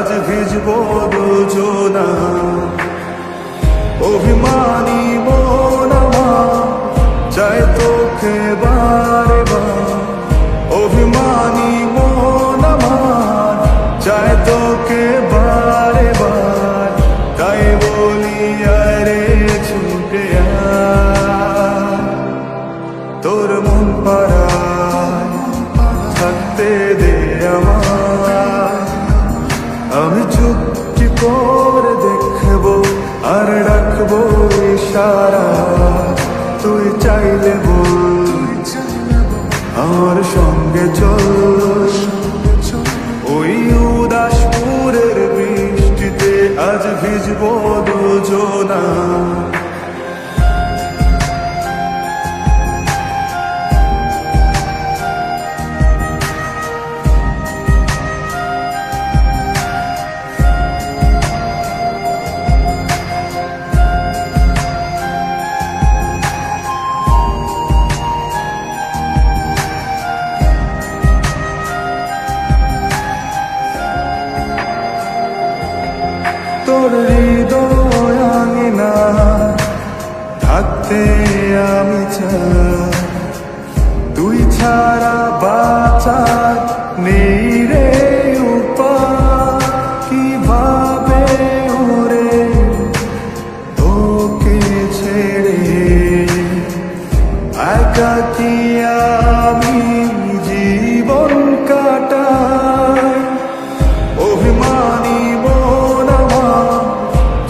আজ ভিজবো দুজনা। অভিমানী মন আমার চায় তোকে বারে বার, অভিমানী মন আমার চায় তোকে বারে বার। তাই বলি আরে ছুটে আয়, তোর মন পাড়ায় থাকতে দে আমায়। আমি চুপটি করে দেখবো আর রাখবো ইশারা, তুই চাইলে বল আমার সঙ্গে চল। ওই উদাসপুরের বৃষ্টিতে আজ ভিজবো দুজনা। তোর হৃদয় আঙিনা থাকতে আমি চাই, তুই ছাড়া বাঁচার নেই রে উপায়। কিভাবে ওরে তোকে ছেড়ে একাকী আমি জীবন কাটাই। অভিমানী মন আমার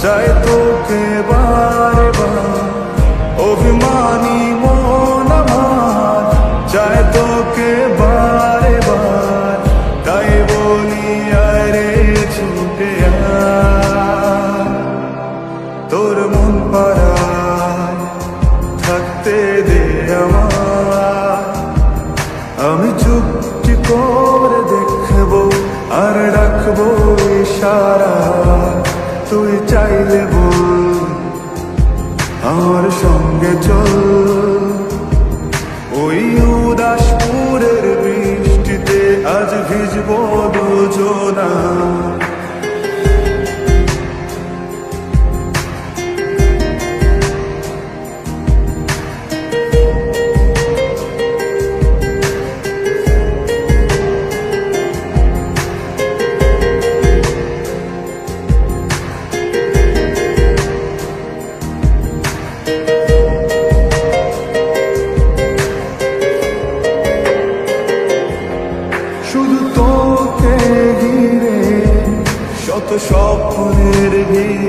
চায় তোকে বারে বার, অভিমানী মন আমার চায় তোকে বারে বার। তাই বলি আরে ছুটে আয়, তোর মন পাড়ায় থাকতে দে আমায়। আমি চুপটি করে দেখবো আর রাখবো ইশারা, তুই চাইলে বল আমার সঙ্গে চল। ওই উদাসপুরের বৃষ্টিতে আজ ভিজবো দুজনা। শুধু তোকে ঘিরে শত স্বপ্নের ভিড়,